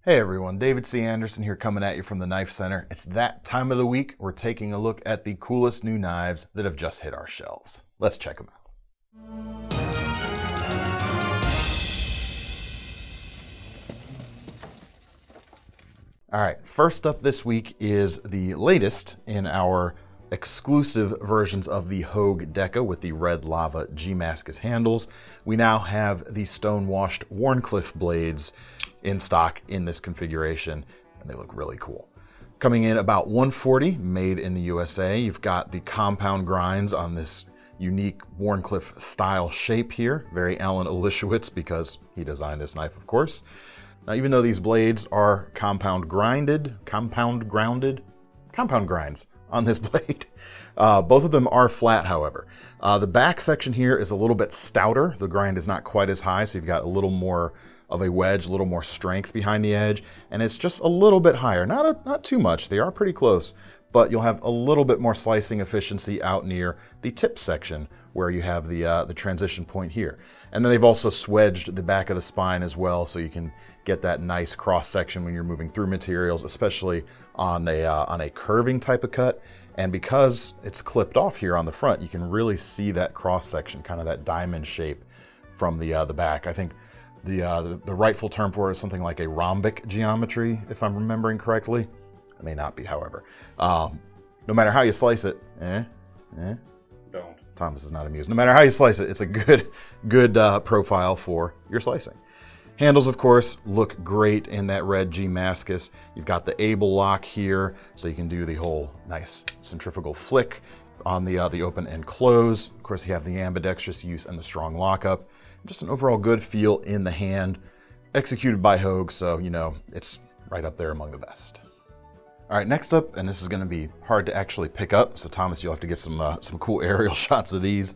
Hey everyone, David C. Anderson here coming at you from the Knife Center. It's that time of the week. We're taking a look at the coolest new knives that have just hit our shelves. Let's check them out. All right, first up this week is the latest in our exclusive versions of the Hogue Deka with the red lava G-Mascus handles. We now have the stone-washed Wharncliffe blades in stock in this configuration, and they look really cool. Coming in about $140, made in the USA. You've got the compound grinds on this unique Wharncliffe style shape here. Very Alan Olishewitz, because he designed this knife, of course. Now, even though these blades are compound grinds on this blade. Both of them are flat, however. The back section here is a little bit stouter. The grind is not quite as high, so you've got a little more of a wedge, a little more strength behind the edge, and it's just a little bit higher. Not too much, they are pretty close, but you'll have a little bit more slicing efficiency out near the tip section where you have the transition point here. And then they've also swedged the back of the spine as well, so you can get that nice cross section when you're moving through materials, especially on a curving type of cut. And because it's clipped off here on the front, you can really see that cross section, kind of that diamond shape from the back. I think the rightful term for it is something like a rhombic geometry, if I'm remembering correctly. It may not be, however. No matter how you slice it, don't. Thomas is not amused. No matter how you slice it, it's a good profile for your slicing. Handles, of course, look great in that red G-Mascus. You've got the able lock here, so you can do the whole nice centrifugal flick on the open and close. Of course, you have the ambidextrous use and the strong lockup. Just an overall good feel in the hand, executed by Hogue, so you know it's right up there among the best. All right, next up, and this is going to be hard to actually pick up, so Thomas, you'll have to get some cool aerial shots of these.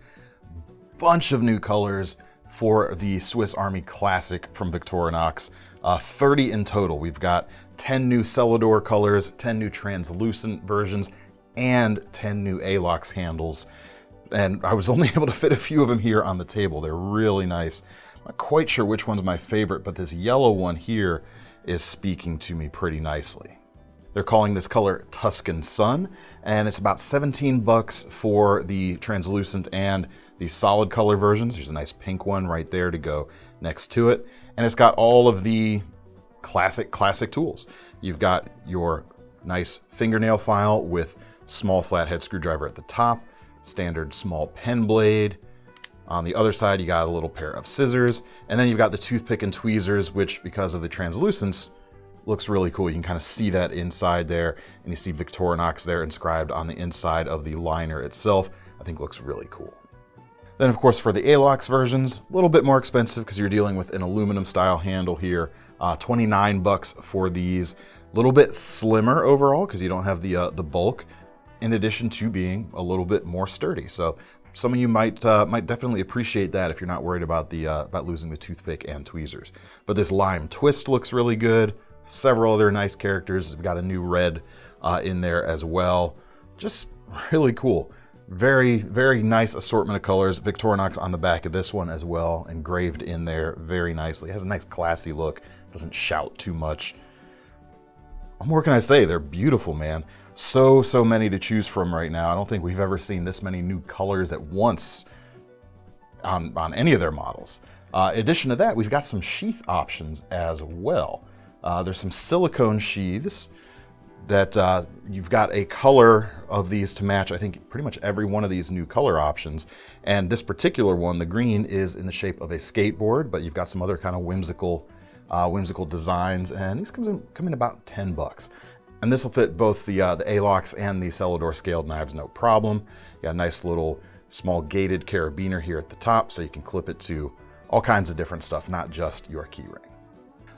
Bunch of new colors for the Swiss Army Classic from Victorinox. 30 in total. We've got 10 new Celador colors, 10 new translucent versions, and 10 new A-Lox handles. And I was only able to fit a few of them here on the table. They're really nice. I'm not quite sure which one's my favorite, but this yellow one here is speaking to me pretty nicely. They're calling this color Tuscan Sun, and it's about $17 for the translucent and the solid color versions. There's a nice pink one right there to go next to it. And it's got all of the classic tools. You've got your nice fingernail file with small flathead screwdriver at the top, standard small pen blade. On the other side, you got a little pair of scissors, and then you've got the toothpick and tweezers, which, because of the translucence, looks really cool. You can kind of see that inside there, and you see Victorinox there inscribed on the inside of the liner itself. I think looks really cool. Then, of course, for the A-Lox versions, a little bit more expensive because you're dealing with an aluminum style handle here. $29 for these. A little bit slimmer overall because you don't have the bulk, in addition to being a little bit more sturdy. So some of you might definitely appreciate that if you're not worried about about losing the toothpick and tweezers. But this lime twist looks really good. Several other nice characters. We've got a new red in there as well. Just really cool. Very, very nice assortment of colors. Victorinox on the back of this one as well, engraved in there very nicely. It has a nice classy look. Doesn't shout too much. What more can I say? They're beautiful, man. So many to choose from right now. I don't think we've ever seen this many new colors at once on any of their models. In addition to that, we've got some sheath options as well. There's some silicone sheaths that you've got a color of these to match, I think, pretty much every one of these new color options. And this particular one, the green, is in the shape of a skateboard, but you've got some other kind of whimsical designs, and these come in about $10. And this will fit both the A-Lox and the Celador scaled knives, no problem. You got a nice little small gated carabiner here at the top, so you can clip it to all kinds of different stuff, not just your keyring.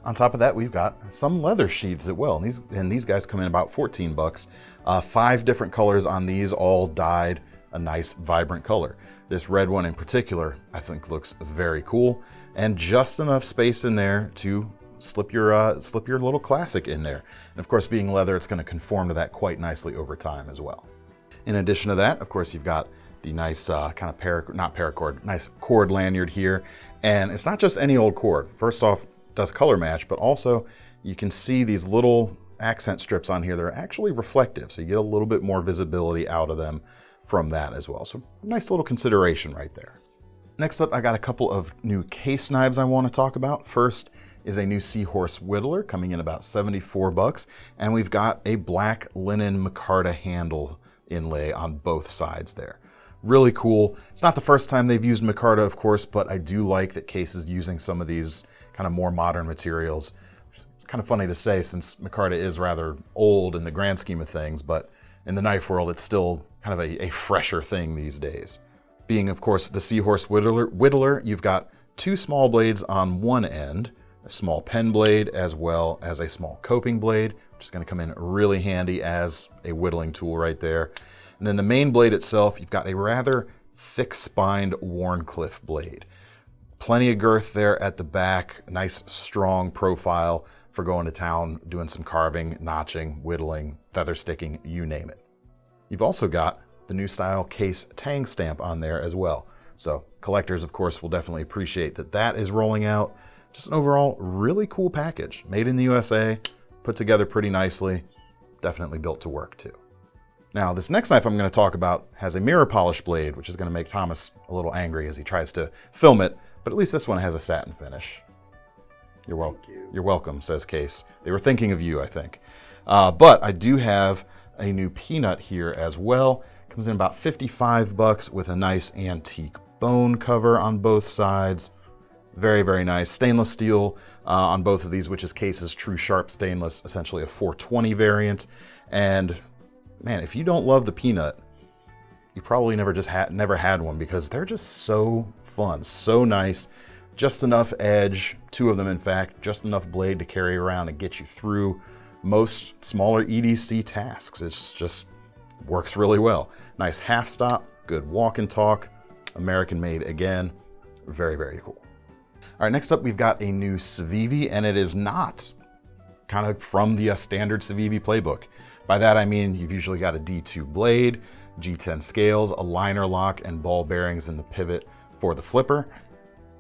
On top of that, we've got some leather sheaths as well, and these guys come in about $14. 5 different colors on these, all dyed a nice vibrant color. This red one in particular, I think, looks very cool, and just enough space in there to slip your little classic in there. And of course, being leather, it's going to conform to that quite nicely over time as well. In addition to that, of course, you've got the nice kind of nice cord lanyard here, and it's not just any old cord. First off, does color match, but also you can see these little accent strips on here that are actually reflective, so you get a little bit more visibility out of them from that as well. So nice little consideration right there. Next up, I got a couple of new case knives I want to talk about. First is a new Seahorse Whittler coming in about 74 bucks, and we've got a black linen Micarta handle inlay on both sides there. Really cool. It's not the first time they've used Micarta, of course, but I do like that Case is using some of these kind of more modern materials. It's kind of funny to say since Micarta is rather old in the grand scheme of things, but in the knife world, it's still kind of a fresher thing these days. Being, of course, the Seahorse Whittler, you've got two small blades on one end, a small pen blade, as well as a small coping blade, which is going to come in really handy as a whittling tool right there. And then the main blade itself, you've got a rather thick-spined Wharncliffe blade. Plenty of girth there at the back, nice strong profile for going to town, doing some carving, notching, whittling, feather sticking, you name it. You've also got the new style Case Tang stamp on there as well. So collectors, of course, will definitely appreciate that that is rolling out. Just an overall really cool package. Made in the USA, put together pretty nicely, definitely built to work too. Now, this next knife I'm going to talk about has a mirror polish blade, which is going to make Thomas a little angry as he tries to film it, but at least this one has a satin finish. You're welcome, says Case. They were thinking of you, I think. But I do have a new peanut here as well. Comes in about 55 bucks with a nice antique bone cover on both sides. Very, very nice. Stainless steel on both of these, which is Case's true sharp stainless, essentially a 420 variant. And man, if you don't love the peanut, you probably never had one, because they're just so fun, so nice. Just enough edge, two of them in fact, just enough blade to carry around and get you through most smaller EDC tasks. It's just works really well. Nice half stop, good walk and talk, American made again. Very, very cool. All right, next up we've got a new CIVIVI, and it is not kind of from the standard CIVIVI playbook. By that I mean you've usually got a D2 blade, G10 scales, a liner lock, and ball bearings in the pivot for the flipper.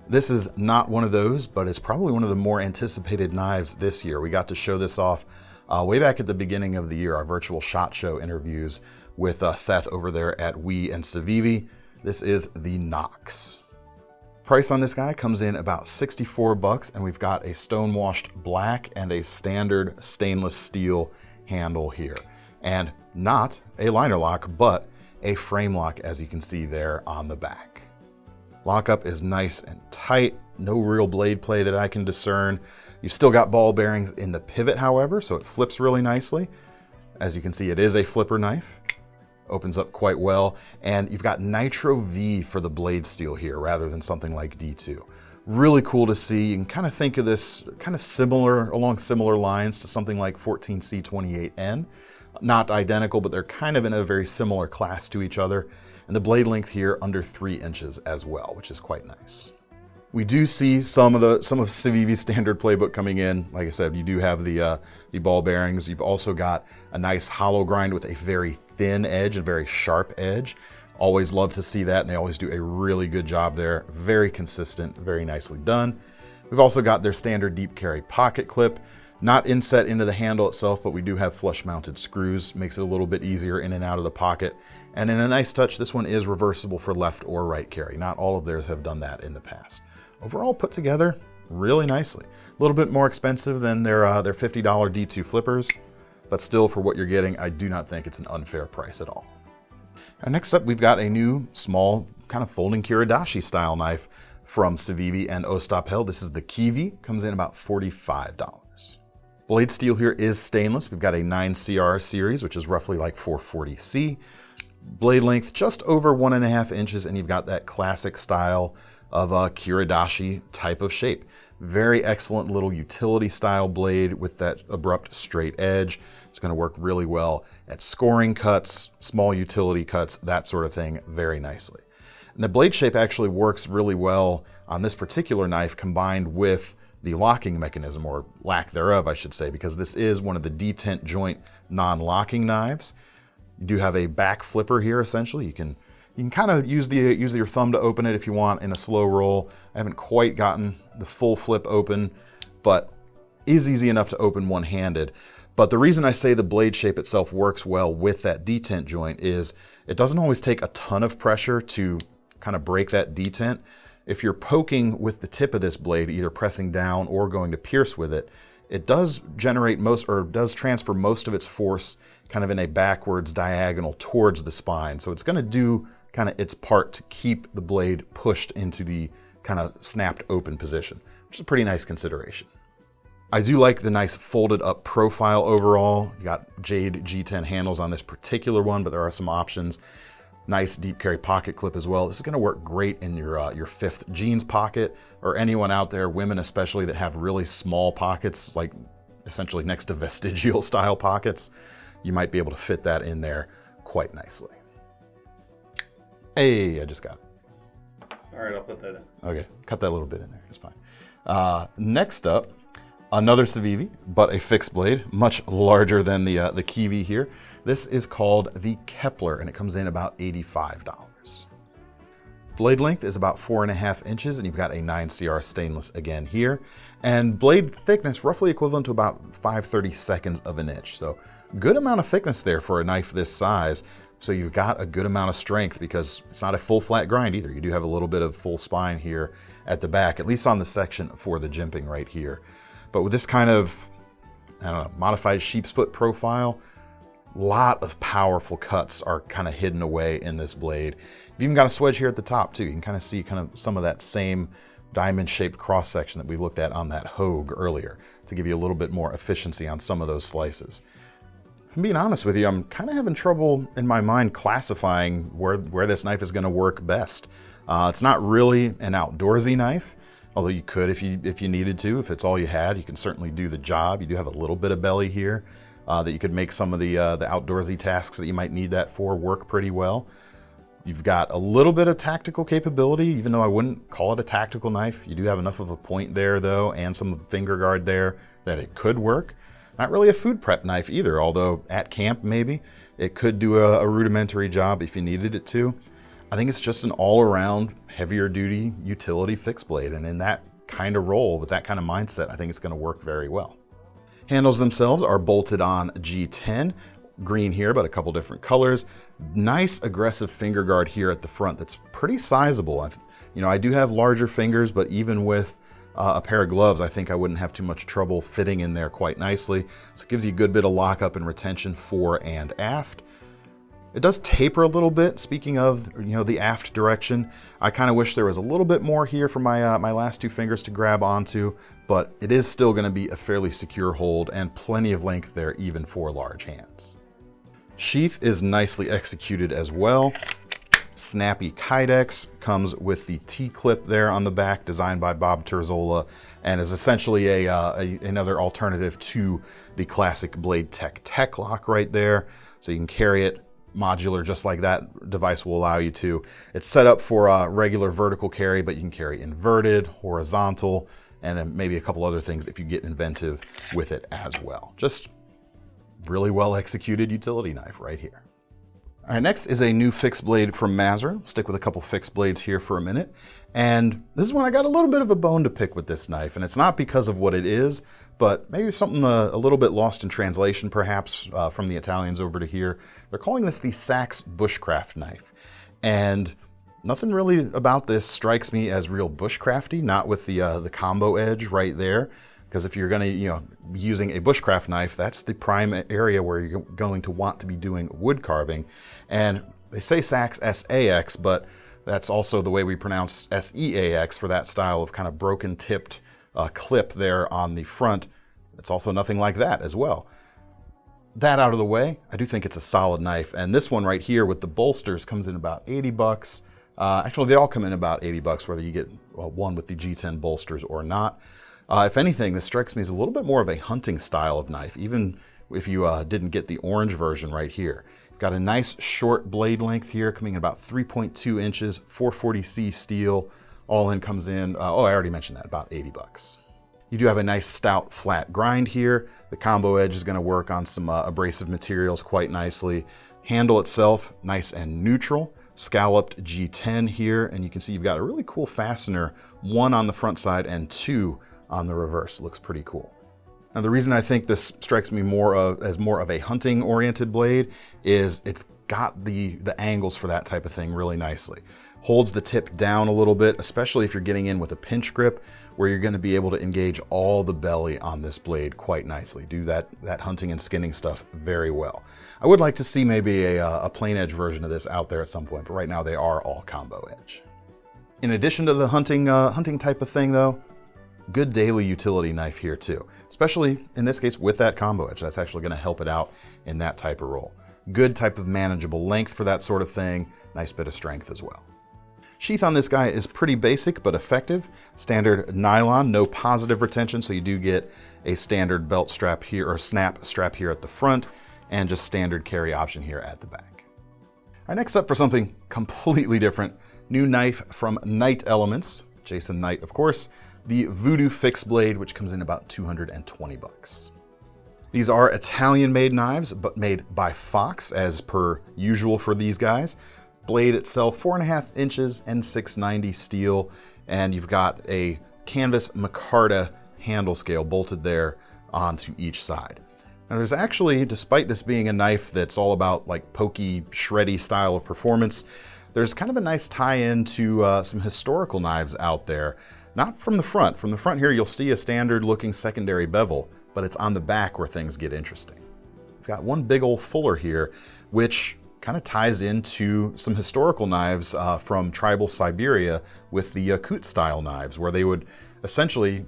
This is not one of those, but it's probably one of the more anticipated knives this year. We got to show this off way back at the beginning of the year, our virtual SHOT Show interviews with Seth over there at We and CIVIVI. This is the Nox. Price on this guy comes in about 64 bucks, and we've got a stone-washed black and a standard stainless steel handle here. And not a liner lock, but a frame lock, as you can see there on the back. Lockup is nice and tight, no real blade play that I can discern. You've still got ball bearings in the pivot, however, so it flips really nicely. As you can see, it is a flipper knife. Opens up quite well, and you've got Nitro V for the blade steel here rather than something like D2. Really cool to see. You can kind of think of this kind of similar, along similar lines to something like 14C28N. Not identical, but they're kind of in a very similar class to each other. And the blade length here under 3 inches as well, which is quite nice. We do see some of CIVIVI's standard playbook coming in. Like I said, you do have the ball bearings. You've also got a nice hollow grind with a very thin edge, a very sharp edge. Always love to see that, and they always do a really good job there. Very consistent, very nicely done. We've also got their standard deep carry pocket clip. Not inset into the handle itself, but we do have flush mounted screws. Makes it a little bit easier in and out of the pocket. And in a nice touch, this one is reversible for left or right carry. Not all of theirs have done that in the past. Overall put together really nicely. A little bit more expensive than their $50 D2 flippers, but still for what you're getting, I do not think it's an unfair price at all. And next up, we've got a new small kind of folding Kiridashi style knife from CIVIVI and Ostapel. This is the Ki-V, comes in about $45. Blade steel here is stainless. We've got a 9CR series, which is roughly like 440C. Blade length just over 1.5 inches, and you've got that classic style of a Kiridashi type of shape. Very excellent little utility style blade with that abrupt straight edge. It's going to work really well at scoring cuts, small utility cuts, that sort of thing, very nicely. And the blade shape actually works really well on this particular knife combined with the locking mechanism, or lack thereof, I should say, because this is one of the detent joint non-locking knives. You do have a back flipper here, essentially. You can kind of use your thumb to open it if you want in a slow roll. I haven't quite gotten the full flip open, but is easy enough to open one-handed. But the reason I say the blade shape itself works well with that detent joint is it doesn't always take a ton of pressure to kind of break that detent. If you're poking with the tip of this blade, either pressing down or going to pierce with it, it does generate does transfer most of its force kind of in a backwards diagonal towards the spine. So it's going to do kind of its part to keep the blade pushed into the kind of snapped open position, which is a pretty nice consideration. I do like the nice folded up profile overall. You got Jade G10 handles on this particular one, but there are some options. Nice deep carry pocket clip as well. This is going to work great in your fifth jeans pocket, or anyone out there, women especially, that have really small pockets, like essentially next to vestigial style pockets. You might be able to fit that in there quite nicely. Hey, I just got it. All right, I'll put that in. Okay, cut that little bit in there, it's fine. Next up, another CIVIVI, but a fixed blade, much larger than the Ki-V here. This is called the Kepler, and it comes in about $85. Blade length is about 4.5 inches, and you've got a 9CR stainless again here. And blade thickness roughly equivalent to about 5/32 of an inch. So good amount of thickness there for a knife this size. So you've got a good amount of strength because it's not a full flat grind either. You do have a little bit of full spine here at the back, at least on the section for the jimping right here. But with this kind of, I don't know, modified sheep's foot profile, a lot of powerful cuts are kind of hidden away in this blade. You've even got a swedge here at the top too. You can kind of see kind of some of that same diamond-shaped cross-section that we looked at on that Hogue earlier to give you a little bit more efficiency on some of those slices. If I'm being honest with you, I'm kind of having trouble in my mind classifying where this knife is going to work best. It's not really an outdoorsy knife, although you could if you needed to. If it's all you had, you can certainly do the job. You do have a little bit of belly here that you could make some of the outdoorsy tasks that you might need that for work pretty well. You've got a little bit of tactical capability, even though I wouldn't call it a tactical knife. You do have enough of a point there though, and some finger guard there, that it could work. Not really a food prep knife either, although at camp maybe it could do a rudimentary job if you needed it to. I think it's just an all-around heavier duty utility fixed blade, and in that kind of role, with that kind of mindset, I think it's going to work very well. Handles themselves are bolted on G10, green here, but a couple different colors. Nice aggressive finger guard here at the front that's pretty sizable. I do have larger fingers, but even with a pair of gloves, I think I wouldn't have too much trouble fitting in there quite nicely. So it gives you a good bit of lockup and retention fore and aft. It does taper a little bit. Speaking of, the aft direction, I kind of wish there was a little bit more here for my my last two fingers to grab onto, but it is still going to be a fairly secure hold and plenty of length there even for large hands. Sheath is nicely executed as well. Snappy Kydex comes with the T-clip there on the back, designed by Bob Terzola, and is essentially another alternative to the classic Blade Tech lock right there. So you can carry it modular just like that device will allow you to. It's set up for regular vertical carry, but you can carry inverted, horizontal, and then maybe a couple other things if you get inventive with it as well. Just really well executed utility knife right here. All right, next is a new fixed blade from Maserin. Stick with a couple fixed blades here for a minute. And this is when I got a little bit of a bone to pick with this knife, and it's not because of what it is, but maybe something a little bit lost in translation perhaps from the Italians over to here. They're calling this the Sachs Bushcraft knife. And nothing really about this strikes me as real bushcrafty, not with the combo edge right there. Because if you're going to, be using a bushcraft knife, that's the prime area where you're going to want to be doing wood carving. And they say Sachs S-A-X, but that's also the way we pronounce S-E-A-X for that style of kind of broken tipped clip there on the front. It's also nothing like that as well. That out of the way, I do think it's a solid knife. And this one right here with the bolsters comes in about 80 bucks. Actually, they all come in about 80 bucks, whether you get one with the G10 bolsters or not. If anything, this strikes me as a little bit more of a hunting style of knife, even if you didn't get the orange version right here. You've got a nice short blade length here, coming in about 3.2 inches, 440C steel. All in comes in, I already mentioned that, about 80 bucks. You do have a nice stout flat grind here. The combo edge is going to work on some abrasive materials quite nicely. Handle itself, nice and neutral. Scalloped G10 here, and you can see you've got a really cool fastener, one on the front side and two on the reverse. Looks pretty cool. Now the reason I think this strikes me as more of a hunting oriented blade is it's got the angles for that type of thing really nicely. Holds the tip down a little bit, especially if you're getting in with a pinch grip, where you're going to be able to engage all the belly on this blade quite nicely. Do that hunting and skinning stuff very well. I would like to see maybe a plain edge version of this out there at some point, but right now they are all combo edge. In addition to the hunting type of thing though, good daily utility knife here too, especially in this case with that combo edge. That's actually going to help it out in that type of role. Good type of manageable length for that sort of thing. Nice bit of strength as well. Sheath on this guy is pretty basic but effective. Standard nylon, no positive retention, so you do get a standard belt strap here, or snap strap here at the front, and just standard carry option here at the back. All right, next up for something completely different. New knife from Knight Elements, Jason Knight of course, the Voodoo fixed blade, which comes in about 220 bucks. These are Italian-made knives, but made by Fox, as per usual for these guys. Blade itself, 4.5 inches and 690 steel, and you've got a canvas micarta handle scale bolted there onto each side. Now there's actually, despite this being a knife that's all about like pokey, shreddy style of performance, there's kind of a nice tie-in to some historical knives out there. Not from the front. From the front here, you'll see a standard looking secondary bevel, but it's on the back where things get interesting. We've got one big old fuller here, which kind of ties into some historical knives from tribal Siberia with the Yakut style knives, where they would essentially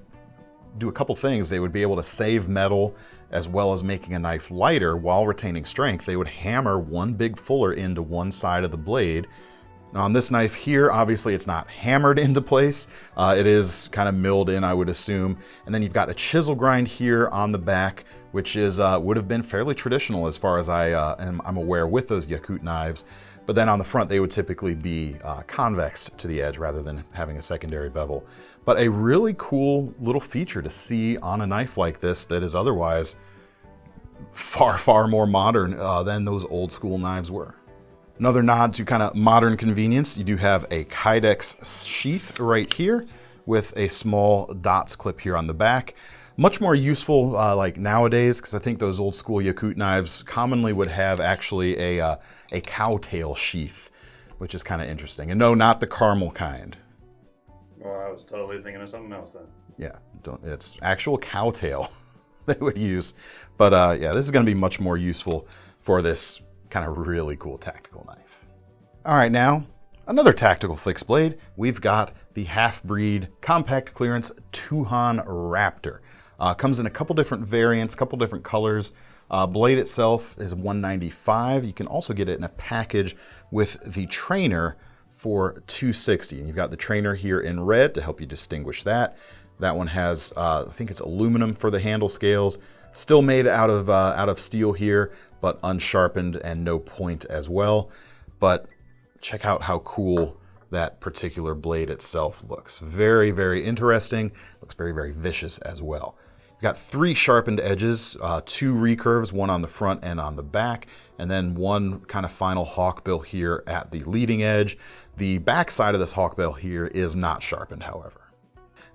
do a couple things. They would be able to save metal as well as making a knife lighter while retaining strength. They would hammer one big fuller into one side of the blade. Now on this knife here, obviously it's not hammered into place. It is kind of milled in, I would assume. And then you've got a chisel grind here on the back, which is would have been fairly traditional as far as I'm aware with those Yakut knives. But then on the front, they would typically be convex to the edge rather than having a secondary bevel. But a really cool little feature to see on a knife like this that is otherwise far, far more modern than those old school knives were. Another nod to kind of modern convenience, you do have a Kydex sheath right here with a small dots clip here on the back. Much more useful like nowadays, because I think those old school Yakut knives commonly would have actually a cowtail sheath, which is kind of interesting. And no, not the caramel kind. Well, I was totally thinking of something else then. Yeah, it's actual cowtail they would use. But yeah, this is going to be much more useful for this kind of really cool tactical knife. All right, now another tactical fixed blade. We've got the Halfbreed compact clearance Tuhon Raptor. Comes in a couple different variants, couple different colors. Blade itself is $195. You can also get it in a package with the trainer for $260. And you've got the trainer here in red to help you distinguish that. That one has, I think it's aluminum for the handle scales. Still made out of steel here, but unsharpened and no point as well. But check out how cool that particular blade itself looks. Very, very interesting. Looks very, very vicious as well. You've got 3 sharpened edges, 2 recurves, one on the front and on the back, and then one kind of final hawkbill here at the leading edge. The back side of this hawkbill here is not sharpened, however.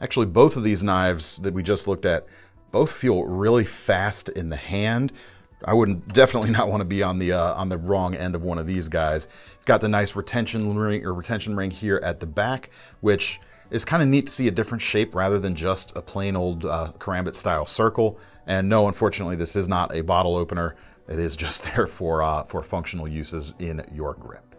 Actually, both of these knives that we just looked at both feel really fast in the hand. I wouldn't definitely not want to be on the wrong end of one of these guys. Got the nice retention ring here at the back, which is kind of neat to see a different shape rather than just a plain old karambit style circle. And no, unfortunately, this is not a bottle opener. It is just there for functional uses in your grip.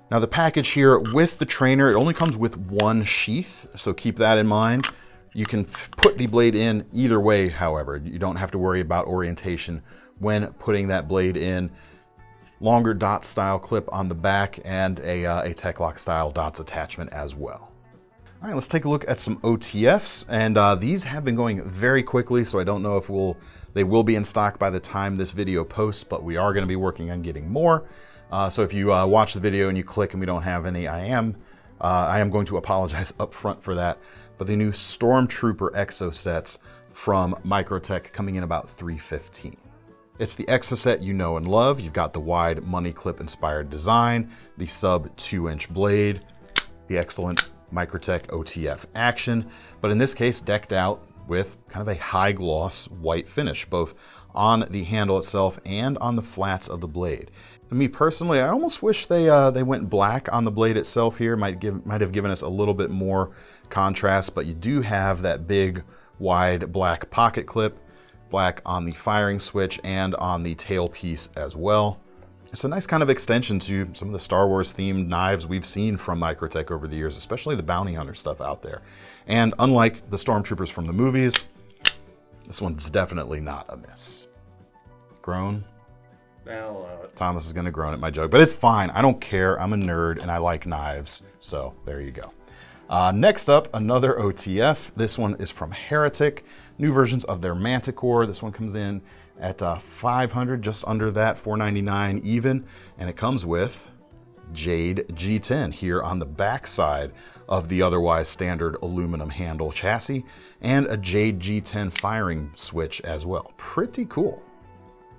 Now the package here with the trainer, it only comes with one sheath, so keep that in mind. You can put the blade in either way, however. You don't have to worry about orientation when putting that blade in. Longer dot style clip on the back and a Tech-Lock style dots attachment as well. All right, let's take a look at some OTFs, and these have been going very quickly, so I don't know if they will be in stock by the time this video posts, but we are going to be working on getting more. So if you watch the video and you click and we don't have any, I am going to apologize up front for that. But the new Stormtrooper Exocets from Microtech coming in about $315. It's the Exocet you know and love. You've got the wide money clip inspired design, the sub 2-inch blade, the excellent Microtech OTF action, but in this case decked out with kind of a high gloss white finish, both on the handle itself and on the flats of the blade. And me personally, I almost wish they went black on the blade itself here. Might have given us a little bit more contrast, but you do have that big wide black pocket clip, black on the firing switch and on the tailpiece as well. It's a nice kind of extension to some of the Star Wars themed knives we've seen from Microtech over the years, especially the bounty hunter stuff out there. And unlike the Stormtroopers from the movies, this one's definitely not a miss. Groan? Well, Thomas is gonna groan at my joke, but it's fine. I don't care. I'm a nerd and I like knives, so there you go. Next up, another OTF. This one is from Heretic. New versions of their Manticore. This one comes in at $500, just under that, $499 even, and it comes with Jade G10 here on the back side of the otherwise standard aluminum handle chassis, and a Jade G10 firing switch as well. Pretty cool.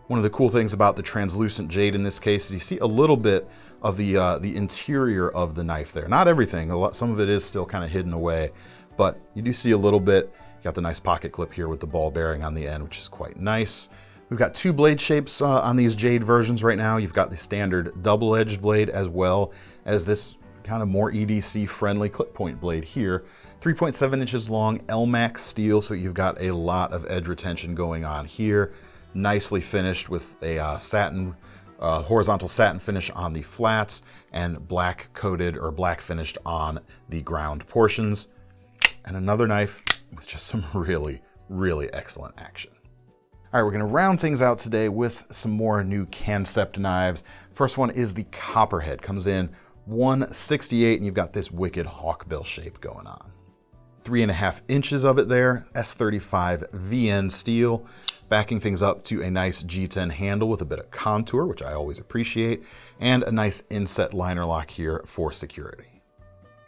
One of the cool things about the translucent jade in this case is you see a little bit of the interior of the knife there. Not everything, some of it is still kind of hidden away, but you do see a little bit. You got the nice pocket clip here with the ball bearing on the end, which is quite nice. We've got two blade shapes on these Jade versions right now. You've got the standard double-edged blade as well as this kind of more EDC friendly clip point blade here. 3.7 inches long, LMAX steel, so you've got a lot of edge retention going on here. Nicely finished with a horizontal satin finish on the flats and black coated or black finished on the ground portions. And another knife with just some really, really excellent action. All right, we're gonna round things out today with some more new Kansept knives. First one is the Copperhead. Comes in $168, and you've got this wicked hawkbill shape going on. 3.5 inches of it there, S35 VN steel, backing things up to a nice G10 handle with a bit of contour, which I always appreciate, and a nice inset liner lock here for security.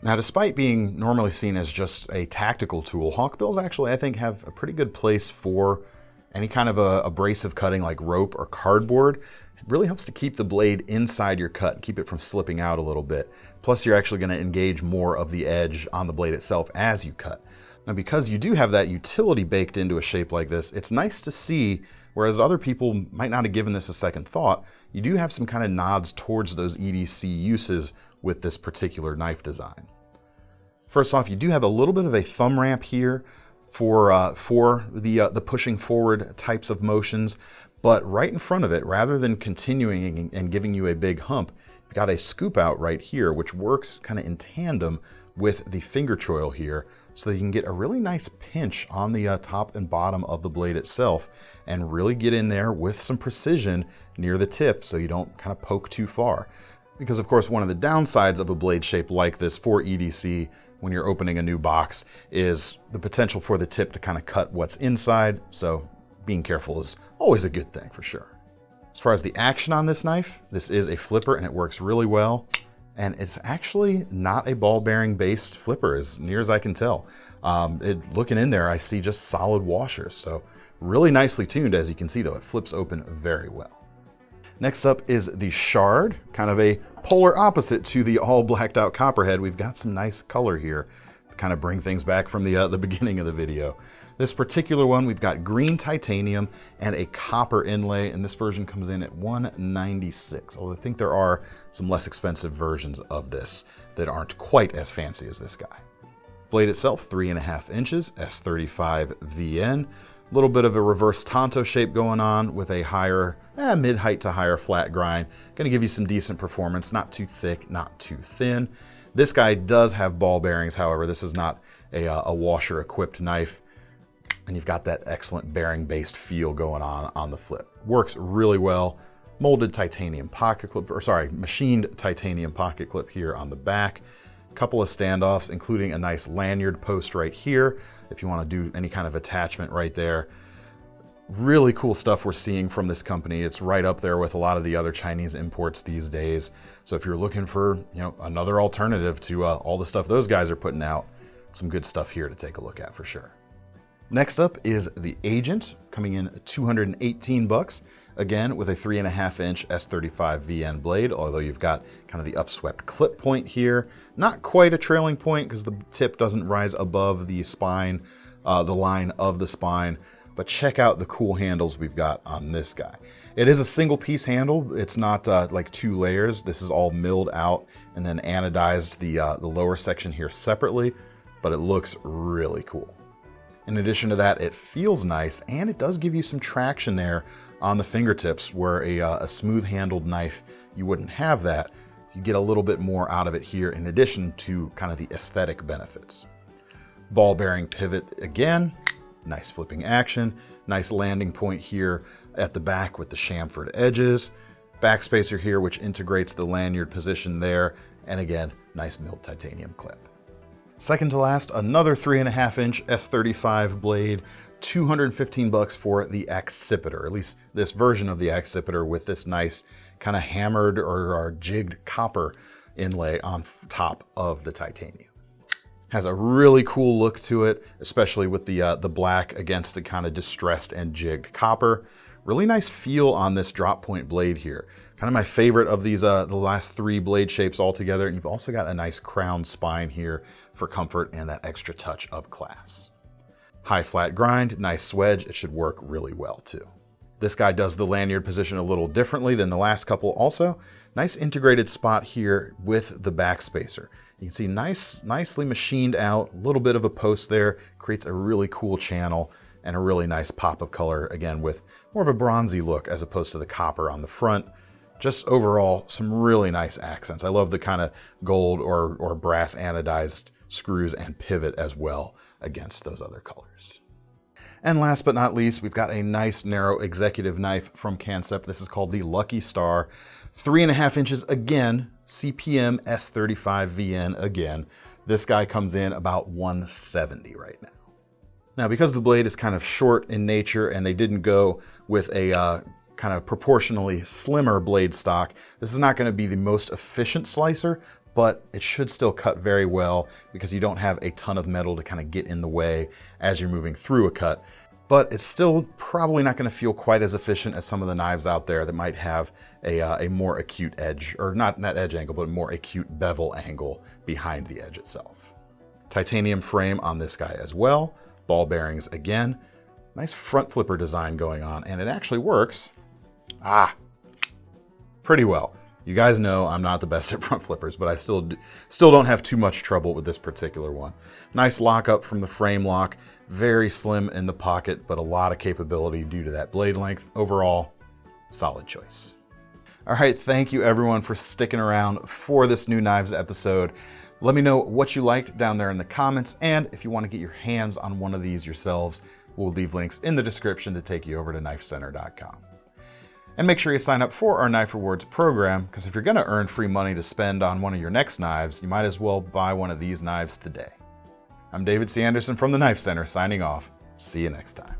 Now, despite being normally seen as just a tactical tool, hawkbills actually, I think, have a pretty good place for any kind of abrasive cutting like rope or cardboard. It really helps to keep the blade inside your cut and keep it from slipping out a little bit. Plus, you're actually going to engage more of the edge on the blade itself as you cut. Now, because you do have that utility baked into a shape like this, it's nice to see, whereas other people might not have given this a second thought, you do have some kind of nods towards those EDC uses with this particular knife design. First off, you do have a little bit of a thumb ramp here for the pushing forward types of motions, but right in front of it, rather than continuing and giving you a big hump, you've got a scoop out right here, which works kind of in tandem with the finger choil here, so that you can get a really nice pinch on the top and bottom of the blade itself and really get in there with some precision near the tip so you don't kind of poke too far. Because of course, one of the downsides of a blade shape like this for EDC when you're opening a new box is the potential for the tip to kind of cut what's inside, so being careful is always a good thing for sure. As far as the action on this knife, this is a flipper and it works really well. And it's actually not a ball bearing based flipper as near as I can tell. Looking in there, I see just solid washers. So really nicely tuned, as you can see though, it flips open very well. Next up is the Shard, kind of a polar opposite to the all blacked out Copperhead. We've got some nice color here to kind of bring things back from the beginning of the video. This particular one, we've got green titanium and a copper inlay, and this version comes in at $196. Although I think there are some less expensive versions of this that aren't quite as fancy as this guy. Blade itself, 3.5 inches, S35 VN. A little bit of a reverse Tonto shape going on with a higher, mid-height to higher flat grind. Gonna give you some decent performance, not too thick, not too thin. This guy does have ball bearings, however, this is not a washer-equipped knife. And you've got that excellent bearing-based feel going on the flip. Works really well. Molded titanium pocket clip, machined titanium pocket clip here on the back. Couple of standoffs, including a nice lanyard post right here, if you want to do any kind of attachment right there. Really cool stuff we're seeing from this company. It's right up there with a lot of the other Chinese imports these days. So if you're looking for, another alternative to all the stuff those guys are putting out, some good stuff here to take a look at for sure. Next up is the Agent, coming in at $218, again with a 3.5 inch S35 VN blade, although you've got kind of the upswept clip point here. Not quite a trailing point because the tip doesn't rise above the spine the line of the spine. But check out the cool handles we've got on this guy. It is a single piece handle. It's not like 2 layers. This is all milled out and then anodized the lower section here separately, but it looks really cool. In addition to that, it feels nice, and it does give you some traction there on the fingertips, where a smooth handled knife, you wouldn't have that. You get a little bit more out of it here, in addition to kind of the aesthetic benefits. Ball bearing pivot again, nice flipping action, nice landing point here at the back with the chamfered edges, backspacer here which integrates the lanyard position there, and again, nice milled titanium clip. Second to last, another 3.5-inch S35 blade, $215 for the Accipiter, or at least this version of the Accipiter, with this nice kind of hammered or jigged copper inlay on top of the titanium. Has a really cool look to it, especially with the black against the kind of distressed and jigged copper. Really nice feel on this drop point blade here. Kind of my favorite of these, the last 3 blade shapes altogether. And you've also got a nice crown spine here for comfort and that extra touch of class. High flat grind, nice swedge. It should work really well too. This guy does the lanyard position a little differently than the last couple also. Nice integrated spot here with the backspacer. You can see nicely machined out, a little bit of a post there, creates a really cool channel and a really nice pop of color, again with more of a bronzy look as opposed to the copper on the front. Just overall, some really nice accents. I love the kind of gold or brass anodized screws and pivot as well against those other colors. And last but not least, we've got a nice narrow executive knife from Kansept. This is called the Lucky Star. 3.5 inches again, CPM S35 VN again. This guy comes in about $170 right now. Now, because the blade is kind of short in nature and they didn't go with a kind of proportionally slimmer blade stock, this is not going to be the most efficient slicer, but it should still cut very well because you don't have a ton of metal to kind of get in the way as you're moving through a cut. But it's still probably not going to feel quite as efficient as some of the knives out there that might have a more acute edge, or not edge angle, but more acute bevel angle behind the edge itself. Titanium frame on this guy as well. Ball bearings again. Nice front flipper design going on, and it actually works pretty well. You guys know I'm not the best at front flippers, but I still don't have too much trouble with this particular one. Nice lockup from the frame lock, very slim in the pocket, but a lot of capability due to that blade length. Overall, solid choice. All right, thank you everyone for sticking around for this new knives episode. Let me know what you liked down there in the comments, and if you want to get your hands on one of these yourselves, we'll leave links in the description to take you over to KnifeCenter.com. And make sure you sign up for our Knife Rewards program, because if you're going to earn free money to spend on one of your next knives, you might as well buy one of these knives today. I'm David C. Anderson from the Knife Center, signing off. See you next time.